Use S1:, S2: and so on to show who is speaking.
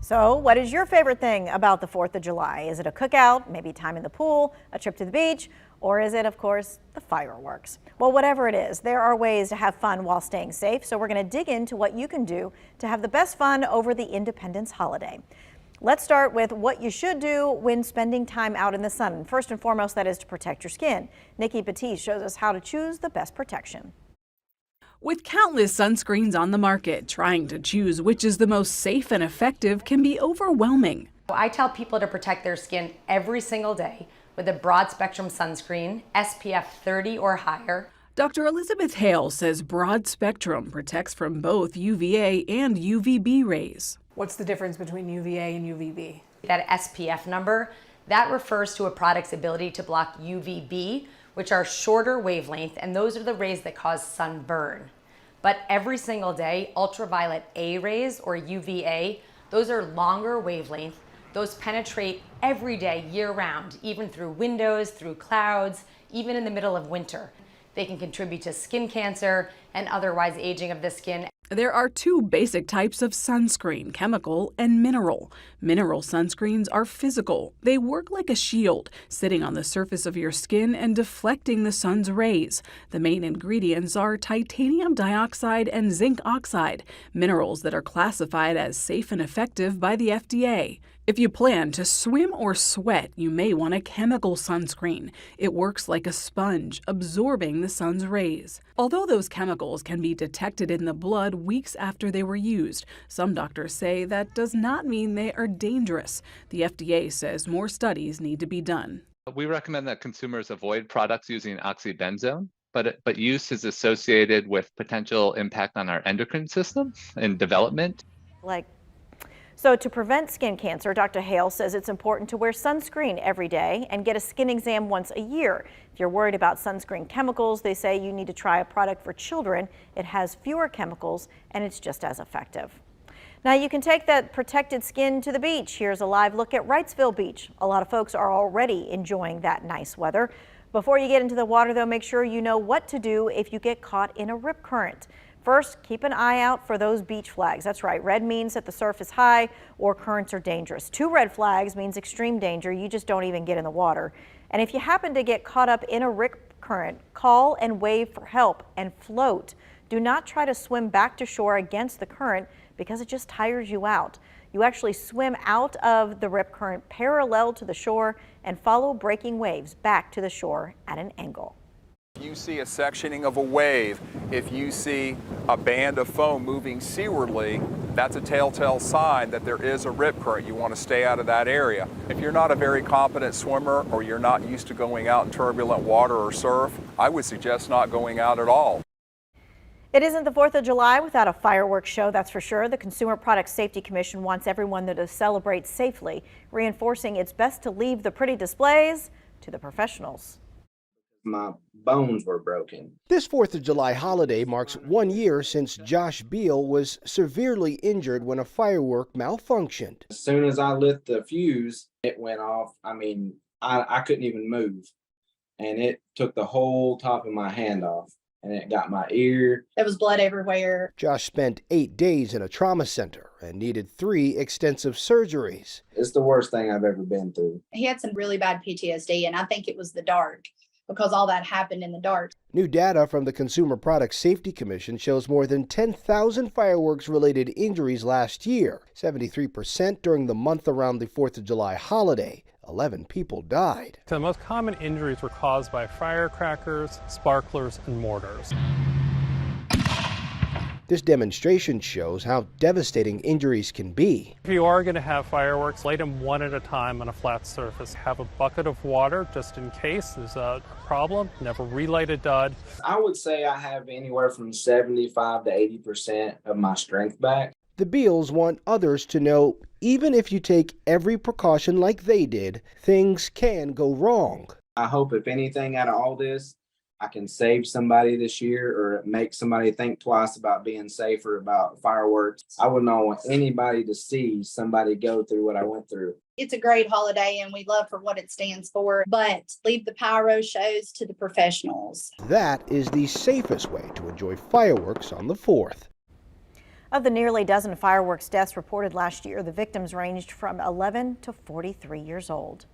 S1: So what is your favorite thing about the 4th of July? Is it a cookout, maybe time in the pool, a trip to the beach, or is it, of course, the fireworks? Well, whatever it is, there are ways to have fun while staying safe. So we're going to dig into what you can do to have the best fun over the Independence holiday. Let's start with what you should do when spending time out in the sun. First and foremost, that is to protect your skin. Nikki Batiste shows us how to choose the best protection.
S2: With countless sunscreens on the market, trying to choose which is the most safe and effective can be overwhelming.
S3: I tell people to protect their skin every single day with a broad spectrum sunscreen, SPF 30 or higher.
S2: Dr. Elizabeth Hale says broad spectrum protects from both UVA and UVB rays.
S4: What's the difference between UVA and UVB?
S3: That SPF number, that refers to a product's ability to block UVB, which are shorter wavelength, and those are the rays that cause sunburn. But every single day, ultraviolet A rays, or UVA, those are longer wavelength. Those penetrate every day, year-round, even through windows, through clouds, even in the middle of winter. They can contribute to skin cancer and otherwise aging of the skin.
S2: There are two basic types of sunscreen, chemical and mineral. Mineral sunscreens are physical. They work like a shield, sitting on the surface of your skin and deflecting the sun's rays. The main ingredients are titanium dioxide and zinc oxide, minerals that are classified as safe and effective by the FDA. If you plan to swim or sweat, you may want a chemical sunscreen. It works like a sponge, absorbing the sun's rays. Although those chemicals can be detected in the blood weeks after they were used, some doctors say that does not mean they are dangerous. The FDA says more studies need to be done.
S5: We recommend that consumers avoid products using oxybenzone, but use is associated with potential impact on our endocrine system and development.
S1: So to prevent skin cancer, Dr. Hale says it's important to wear sunscreen every day and get a skin exam once a year. If you're worried about sunscreen chemicals, they say you need to try a product for children. It has fewer chemicals and it's just as effective. Now you can take that protected skin to the beach. Here's a live look at Wrightsville Beach. A lot of folks are already enjoying that nice weather. Before you get into the water though, make sure you know what to do if you get caught in a rip current. First, keep an eye out for those beach flags. That's right, red means that the surf is high or currents are dangerous. 2 red flags means extreme danger. You just don't even get in the water. And if you happen to get caught up in a rip current, call and wave for help and float. Do not try to swim back to shore against the current because it just tires you out. You actually swim out of the rip current parallel to the shore and follow breaking waves back to the shore at an angle.
S6: If you see a sectioning of a wave, if you see a band of foam moving seawardly, that's a telltale sign that there is a rip current. You want to stay out of that area. If you're not a very competent swimmer or you're not used to going out in turbulent water or surf, I would suggest not going out at all.
S1: It isn't the 4th of July without a fireworks show, that's for sure. The Consumer Product Safety Commission wants everyone to celebrate safely, reinforcing it's best to leave the pretty displays to the professionals.
S7: My bones were broken.
S8: This 4th of July holiday marks 1 year since Josh Beal was severely injured when a firework malfunctioned.
S7: As soon as I lit the fuse, it went off. I couldn't even move. And it took the whole top of my hand off. And it got my ear.
S9: There was blood everywhere.
S8: Josh spent 8 days in a trauma center and needed 3 extensive surgeries.
S7: It's the worst thing I've ever been through.
S9: He had some really bad PTSD, and I think it was the dark, because all that happened in the dark.
S8: New data from the Consumer Product Safety Commission shows more than 10,000 fireworks-related injuries last year, 73% during the month around the 4th of July holiday. 11 people died.
S10: The most common injuries were caused by firecrackers, sparklers, and mortars.
S8: This demonstration shows how devastating injuries can be.
S10: If you are going to have fireworks, light them one at a time on a flat surface. Have a bucket of water just in case there's a problem. Never relight a dud.
S7: I would say I have anywhere from 75 to 80% of my strength back.
S8: The Beals want others to know even if you take every precaution like they did, things can go wrong.
S7: I hope if anything out of all this, I can save somebody this year or make somebody think twice about being safer about fireworks. I would not want anybody to see somebody go through what I went through.
S9: It's a great holiday and we love for what it stands for, but leave the pyro shows to the professionals.
S8: That is the safest way to enjoy fireworks on the 4th.
S1: Of the nearly dozen fireworks deaths reported last year, the victims ranged from 11 to 43 years old.